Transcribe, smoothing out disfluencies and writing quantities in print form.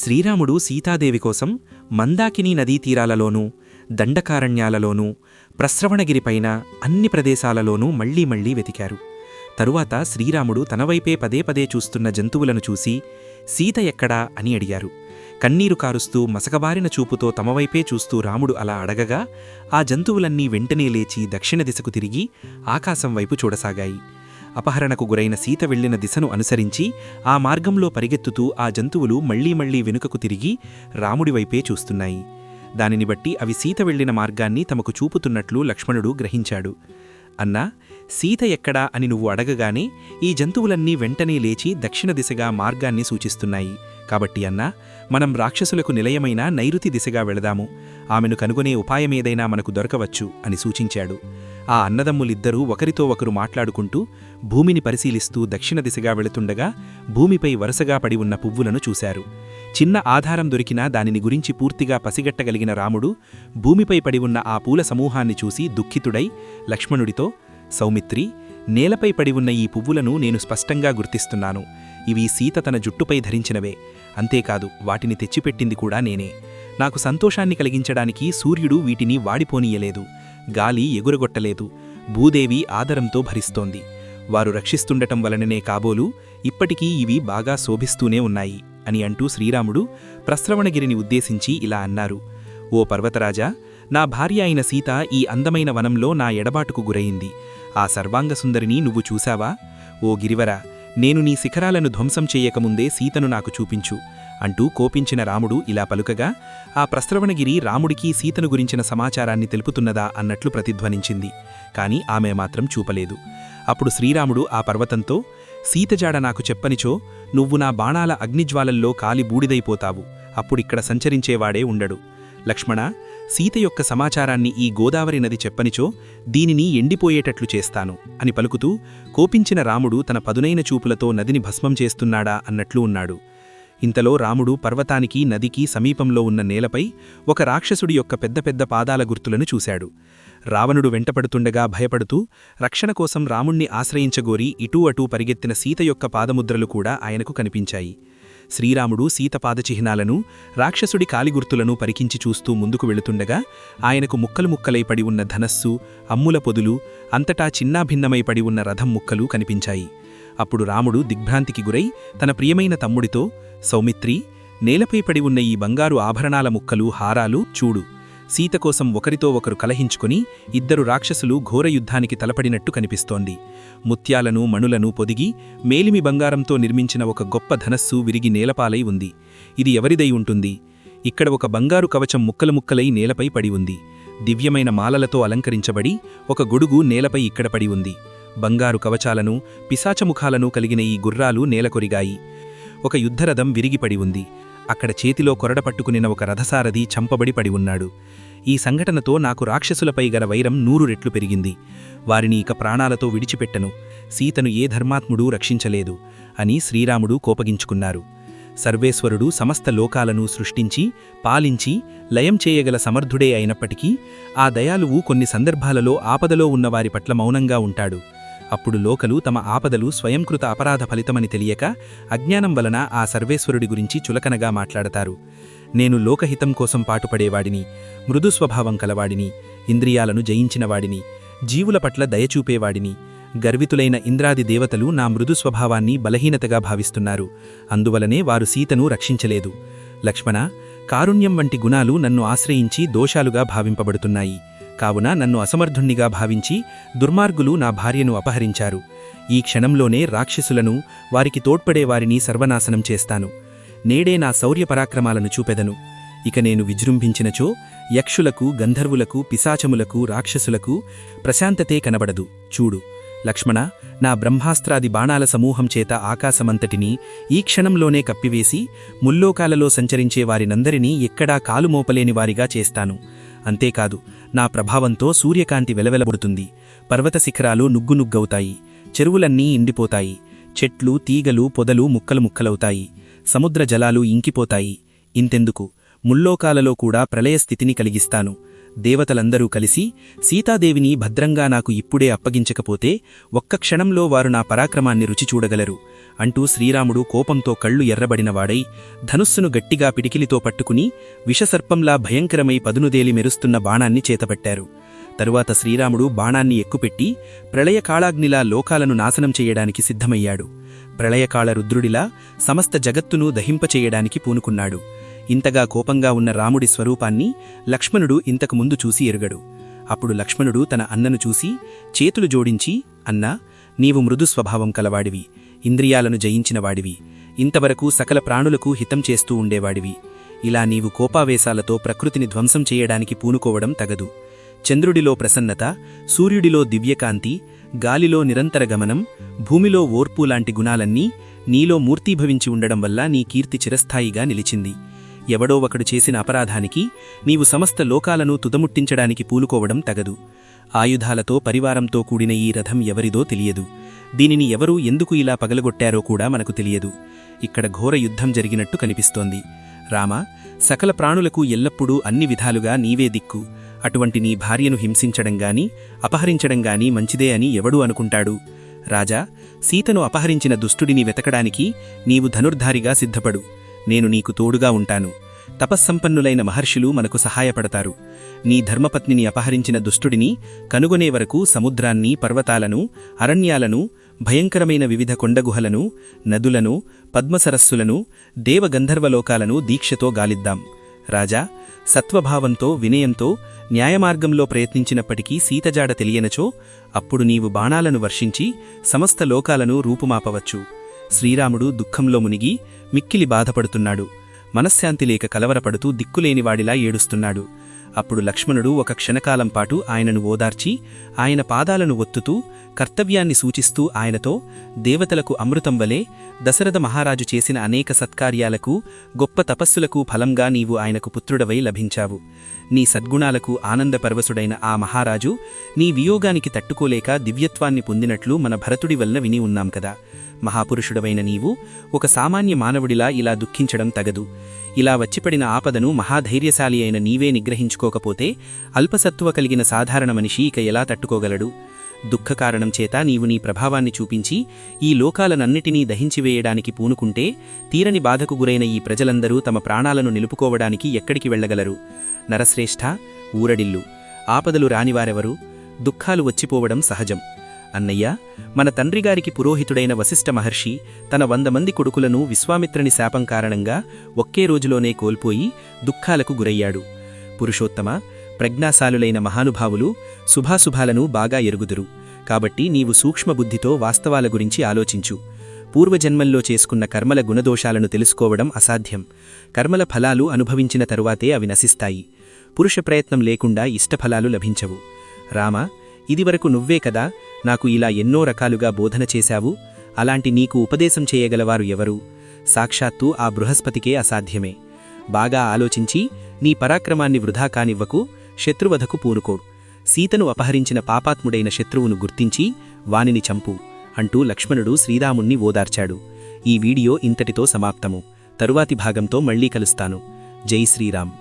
శ్రీరాముడు సీతాదేవి కోసం మందాకినీ నదీతీరాలలోనూ దండకారణ్యాలలోనూ ప్రస్రవణగిరిపైన అన్ని ప్రదేశాలలోనూ మళ్లీ మళ్లీ వెతికారు. తరువాత శ్రీరాముడు తనవైపే పదే పదే చూస్తున్న జంతువులను చూసి సీత ఎక్కడా అని అడిగారు. కన్నీరు కారుస్తూ మసకబారిన చూపుతో తమవైపే చూస్తూ రాముడు అలా అడగగా ఆ జంతువులన్నీ వెంటనే లేచి దక్షిణ దిశకు తిరిగి ఆకాశం వైపు చూడసాగాయి. అపహరణకు గురైన సీత వెళ్లిన దిశను అనుసరించి ఆ మార్గంలో పరిగెత్తుతూ ఆ జంతువులు మళ్లీ మళ్లీ వెనుకకు తిరిగి రాముడివైపే చూస్తున్నాయి. దానిని బట్టి అవి సీత వెళ్లిన మార్గాన్ని తమకు చూపుతున్నట్లు లక్ష్మణుడు గ్రహించాడు. అన్నా, సీత ఎక్కడా అని నువ్వు అడగగానే ఈ జంతువులన్నీ వెంటనే లేచి దక్షిణ దిశగా మార్గాన్ని సూచిస్తున్నాయి. కాబట్టి అన్నా, మనం రాక్షసులకు నిలయమైన నైరుతి దిశగా వెళదాము. ఆమెను కనుగొనే ఉపాయమేదైనా మనకు దొరకవచ్చు అని సూచించాడు. ఆ అన్నదమ్ములిద్దరూ ఒకరితో ఒకరు మాట్లాడుకుంటూ భూమిని పరిశీలిస్తూ దక్షిణ దిశగా వెళుతుండగా భూమిపై వరుసగా పడి ఉన్న పువ్వులను చూశారు. చిన్న ఆధారం దొరికినా దానిని గురించి పూర్తిగా పసిగట్టగలిగిన రాముడు భూమిపై పడి ఉన్న ఆ పూల సమూహాన్ని చూసి దుఃఖితుడై లక్ష్మణుడితో, సౌమిత్రి, నేలపై పడి ఉన్న ఈ పువ్వులను నేను స్పష్టంగా గుర్తిస్తున్నాను. ఇవి సీత తన జుట్టుపై ధరించినవే. అంతేకాదు, వాటిని తెచ్చిపెట్టింది కూడా నేనే. నాకు సంతోషాన్ని కలిగించడానికి సూర్యుడు వీటిని వాడిపోనీయలేదు, గాలి ఎగురగొట్టలేదు, భూదేవి ఆదరంతో భరిస్తోంది. వారు రక్షిస్తుండటం వలననే కాబోలు ఇప్పటికీ ఇవి బాగా శోభిస్తూనే ఉన్నాయి అని అంటూ శ్రీరాముడు ప్రస్రవణగిరిని ఉద్దేశించి ఇలా అన్నారు. ఓ పర్వతరాజా, నా భార్య అయిన సీత ఈ అందమైన వనంలో నా ఎడబాటుకు గురయింది. ఆ సర్వాంగసుందరిని నువ్వు చూశావా? ఓ గిరివర, నేను నీ శిఖరాలను ధ్వంసం చెయ్యకముందే సీతను నాకు చూపించు అంటూ కోపించిన రాముడు ఇలా పలుకగా ఆ ప్రస్రవణగిరి రాముడికి సీతను గురించిన సమాచారాన్ని తెలుపుతున్నదా అన్నట్లు ప్రతిధ్వనించింది. కాని ఆమె మాత్రం చూపలేదు. అప్పుడు శ్రీరాముడు ఆ పర్వతంతో, సీతజాడ నాకు చెప్పనిచో నువ్వు నా బాణాల అగ్నిజ్వాలల్లో కాలి బూడిదైపోతావు. అప్పుడిక్కడ సంచరించేవాడే ఉండడు. లక్ష్మణ, సీత యొక్క సమాచారాన్ని ఈ గోదావరి నది చెప్పనిచో దీనిని ఎండిపోయేటట్లు చేస్తాను అని పలుకుతూ కోపించిన రాముడు తన పదునైన చూపులతో నదిని భస్మం చేస్తున్నాడా అన్నట్లు ఉన్నాడు. ఇంతలో రాముడు పర్వతానికి నదికి సమీపంలో ఉన్న నేలపై ఒక రాక్షసుడి యొక్క పెద్ద పెద్ద పాదాల గుర్తులను చూశాడు. రావణుడు వెంటపడుతుండగా భయపడుతూ రక్షణ కోసం రాముణ్ణి ఆశ్రయించగోరి ఇటూ అటూ పరిగెత్తిన సీత యొక్క పాదముద్రలు కూడా ఆయనకు కనిపించాయి. శ్రీరాముడు సీత పాదచిహ్నాలను, రాక్షసుడి కాలిగుర్తులను పరికించి చూస్తూ ముందుకు వెళుతుండగా ఆయనకు ముక్కలు ముక్కలై పడి ఉన్న ధనస్సు, అమ్ముల పొదులు, అంతటా చిన్నాభిన్నమై పడి ఉన్న రథం ముక్కలు కనిపించాయి. అప్పుడు రాముడు దిగ్భ్రాంతికి గురై తన ప్రియమైన తమ్ముడితో, సౌమిత్రి, నేలపై పడి ఉన్న ఈ బంగారు ఆభరణాల ముక్కలు, హారాలు చూడు. సీత కోసం ఒకరితో ఒకరు కలహించుకుని ఇద్దరు రాక్షసులు ఘోర యుద్ధానికి తలపడినట్టు కనిపిస్తోంది. ముత్యాలను, మణులను పొదిగి మేలిమి బంగారంతో నిర్మించిన ఒక గొప్ప ధనస్సు విరిగి నేలపాలై ఉంది. ఇది ఎవరిదై ఉంటుంది? ఇక్కడ ఒక బంగారు కవచం ముక్కలు ముక్కలై నేలపై పడి ఉంది. దివ్యమైన మాలలతో అలంకరించబడి ఒక గొడుగు నేలపై ఇక్కడ పడి ఉంది. బంగారు కవచాలను, పిశాచముఖాలను కలిగిన ఈ గుర్రాలు నేలకొరిగాయి. ఒక యుద్ధరథం విరిగిపడి ఉంది. అక్కడ చేతిలో కొరడ పట్టుకునిన ఒక రథసారథి చంపబడి పడి ఉన్నాడు. ఈ సంఘటనతో నాకు రాక్షసులపై గల వైరం 100 రెట్లు పెరిగింది. వారిని ఇక ప్రాణాలతో విడిచిపెట్టను. సీతను ఏ ధర్మాత్ముడూ రక్షించలేదు అని శ్రీరాముడు కోపగించుకున్నారు. సర్వేశ్వరుడు సమస్త లోకాలను సృష్టించి, పాలించి, లయం చేయగల సమర్థుడే అయినప్పటికీ ఆ దయాళువు కొన్ని సందర్భాలలో ఆపదలో ఉన్నవారి పట్ల మౌనంగా ఉంటాడు. అప్పుడు లోకలు తమ ఆపదలు స్వయంకృత అపరాధ ఫలితమని తెలియక అజ్ఞానం వలన ఆ సర్వేశ్వరుడి గురించి చులకనగా మాట్లాడతారు. నేను లోకహితం కోసం పాటుపడేవాడిని, మృదుస్వభావం కలవాడిని, ఇంద్రియాలను జయించినవాడిని, జీవుల పట్ల దయచూపేవాడిని. గర్వితులైన ఇంద్రాది దేవతలు నా మృదుస్వభావాన్ని బలహీనతగా భావిస్తున్నారు. అందువలనే వారు సీతను రక్షించలేదు. లక్ష్మణ, కారుణ్యం వంటి గుణాలు నన్ను ఆశ్రయించి దోషాలుగా భావింపబడుతున్నాయి. కావున నన్ను అసమర్థుణ్ణిగా భావించి దుర్మార్గులు నా భార్యను అపహరించారు. ఈ క్షణంలోనే రాక్షసులను, వారికి తోడ్పడేవారిని సర్వనాశనం చేస్తాను. నేడే నా శౌర్యపరాక్రమాలను చూపెదను. ఇక నేను విజృంభించినచో యక్షులకు, గంధర్వులకు, పిశాచములకు, రాక్షసులకు ప్రశాంతతే కనబడదు. చూడు లక్ష్మణ, నా బ్రహ్మాస్త్రాది బాణాల సమూహం చేత ఆకాశమంతటినీ ఈ క్షణంలోనే కప్పివేసి ముల్లోకాలలో సంచరించే వారినందరినీ ఎక్కడా కాలుమోపలేని వారిగా చేస్తాను. అంతేకాదు, నా ప్రభావంతో సూర్యకాంతి వెలవెలబుడుతుంది. పర్వత శిఖరాలు నుగ్గునుగ్గవుతాయి. చెరువులన్నీ ఎండిపోతాయి. చెట్లు, తీగలు, పొదలు ముక్కలు ముక్కలవుతాయి. సముద్ర జలాలు ఇంకిపోతాయి. ఇంతెందుకు, ముల్లోకాలలో కూడా ప్రళయస్థితిని కలిగిస్తాను. దేవతలందరూ కలిసి సీతాదేవిని భద్రంగా నాకు ఇప్పుడే అప్పగించకపోతే ఒక్క క్షణంలో వారు నా పరాక్రమాన్ని రుచి చూడగలరు అంటూ శ్రీరాముడు కోపంతో కళ్ళు ఎర్రబడినవాడై ధనుస్సును గట్టిగా పిడికిలితో పట్టుకుని విషసర్పంలా భయంకరమై పదునుదేలి మెరుస్తున్న బాణాన్ని చేతపట్టారు. తరువాత శ్రీరాముడు బాణాన్ని ఎక్కుపెట్టి ప్రళయకాళాగ్నిలా లోకాలను నాశనం చెయ్యడానికి సిద్ధమయ్యాడు. ప్రళయకాళ రుద్రుడిలా సమస్త జగత్తును దహింపచేయడానికి పూనుకున్నాడు. ఇంతగా కోపంగా ఉన్న రాముడి స్వరూపాన్ని లక్ష్మణుడు ఇంతకు ముందు చూసి ఎరుగడు. అప్పుడు లక్ష్మణుడు తన అన్నను చూసి చేతులు జోడించి, అన్నా, నీవు మృదు స్వభావం కలవాడివి, ఇంద్రియాలను జయించినవాడివి, ఇంతవరకు సకల ప్రాణులకు హితం చేస్తూ ఉండేవాడివి. ఇలా నీవు కోపావేశాలతో ప్రకృతిని ధ్వంసం చేయడానికి పూనుకోవడం తగదు. చంద్రుడిలో ప్రసన్నత, సూర్యుడిలో దివ్యకాంతి, గాలిలో నిరంతర గమనం, భూమిలో ఓర్పు లాంటి గుణాలన్నీ నీలో మూర్తీభవించి ఉండడం వల్ల నీ కీర్తి చిరస్థాయిగా నిలిచింది. ఎవడో ఒకడు చేసిన అపరాధానికి నీవు సమస్త లోకాలను తుదముట్టించడానికి పూనుకోవడం తగదు. ఆయుధాలతో పరివారంతో కూడిన ఈ రథం ఎవరిదో తెలియదు. దీనిని ఎవరూ ఎందుకు ఇలా పగలగొట్టారో కూడా మనకు తెలియదు. ఇక్కడ ఘోర యుద్ధం జరిగినట్టు కనిపిస్తోంది. రామా, సకల ప్రాణులకు ఎల్లప్పుడూ అన్ని విధాలుగా నీవే దిక్కు. అటువంటి నీ భార్యను హింసించడంగాని అపహరించడంగాని మంచిదే అని ఎవడూ అనుకుంటాడు? రాజా, సీతను అపహరించిన దుష్టుడిని వెతకడానికి నీవు ధనుర్ధారిగా సిద్ధపడు. నేను నీకు తోడుగా ఉంటాను. తపస్సంపన్నులైన మహర్షులు మనకు సహాయపడతారు. నీ ధర్మపత్నిని అపహరించిన దుష్టుడిని కనుగొనే వరకు సముద్రాన్ని, పర్వతాలను, అరణ్యాలను, భయంకరమైన వివిధ కొండగుహలను, నదులను, పద్మసరస్సులను, దేవగంధర్వలోకాలను దీక్షతో గాలిద్దాం. రాజా, సత్వభావంతో, వినయంతో, న్యాయమార్గంలో ప్రయత్నించినప్పటికీ సీతజాడ తెలియనచో అప్పుడు నీవు బాణాలను వర్షించి సమస్త లోకాలను రూపుమాపవచ్చు. శ్రీరాముడు దుఃఖంలో మునిగి మిక్కిలి బాధపడుతున్నాడు. మనశ్శాంతి లేక కలవరపడుతూ దిక్కులేనివాడిలా ఏడుస్తున్నాడు. అప్పుడు లక్ష్మణుడు ఒక క్షణకాలం పాటు ఆయనను ఓదార్చి ఆయన పాదాలను ఒత్తుతూ కర్తవ్యాన్ని సూచిస్తూ ఆయనతో, దేవతలకు అమృతం వలె దశరథ మహారాజు చేసిన అనేక సత్కార్యాలకు, గొప్ప తపస్సులకు ఫలంగా నీవు ఆయనకు పుత్రుడవై లభించావు. నీ సద్గుణాలకు ఆనందపరవశుడైన ఆ మహారాజు నీ వియోగానికి తట్టుకోలేక దివ్యత్వాన్ని పొందినట్లు మన భరతుడి వలన విని ఉన్నాం కదా. మహాపురుషుడవైన నీవు ఒక సామాన్య మానవుడిలా ఇలా దుఃఖించడం తగదు. ఇలా వచ్చిపడిన ఆపదను మహాధైర్యశాలి అయిన నీవే నిగ్రహించుకోకపోతే అల్పసత్తువ కలిగిన సాధారణ మనిషి ఇక ఎలా తట్టుకోగలడు? దుఃఖకారణం చేత నీవు నీ ప్రభావాన్ని చూపించి ఈ లోకాలనన్నిటినీ దహించివేయడానికి పూనుకుంటే తీరని బాధకు గురైన ఈ ప్రజలందరూ తమ ప్రాణాలను నిలుపుకోవడానికి ఎక్కడికి వెళ్లగలరు? నరశ్రేష్ఠ, ఊరడిల్లు. ఆపదలు రానివారెవరు? దుఃఖాలు వచ్చిపోవడం సహజం. అన్నయ్య, మన తండ్రిగారికి పురోహితుడైన వశిష్ఠ మహర్షి తన 100 మంది కొడుకులను విశ్వామిత్రుని శాపం కారణంగా ఒక్కే రోజులోనే కోల్పోయి దుఃఖాలకు గురయ్యాడు. పురుషోత్తమ, ప్రజ్ఞాశాలులైన మహానుభావులు శుభాశుభాలను బాగా ఎరుగుదురు. కాబట్టి నీవు సూక్ష్మబుద్ధితో వాస్తవాల గురించి ఆలోచించు. పూర్వజన్మల్లో చేసుకున్న కర్మల గుణదోషాలను తెలుసుకోవడం అసాధ్యం. కర్మల ఫలాలు అనుభవించిన తరువాతే అవి నశిస్తాయి. పురుష ప్రయత్నం లేకుండా ఇష్టఫలాలు లభించవు. రామా, ఇదివరకు నువ్వే కదా నాకు ఇలా ఎన్నో రకాలుగా బోధన చేశావు. అలాంటి నీకు ఉపదేశం చేయగలవారు ఎవరు? సాక్షాత్తు ఆ బృహస్పతికే అసాధ్యమే. బాగా ఆలోచించి నీ పరాక్రమాన్ని వృధా కానివ్వకు. శత్రువధకు పూనుకో. సీతను అపహరించిన పాపాత్ముడైన శత్రువును గుర్తించి వానిని చంపు అంటూ లక్ష్మణుడు శ్రీరాముణ్ణి ఓదార్చాడు. ఈ వీడియో ఇంతటితో సమాప్తము. తరువాతి భాగంతో మళ్లీ కలుస్తాను. జై శ్రీరామ్.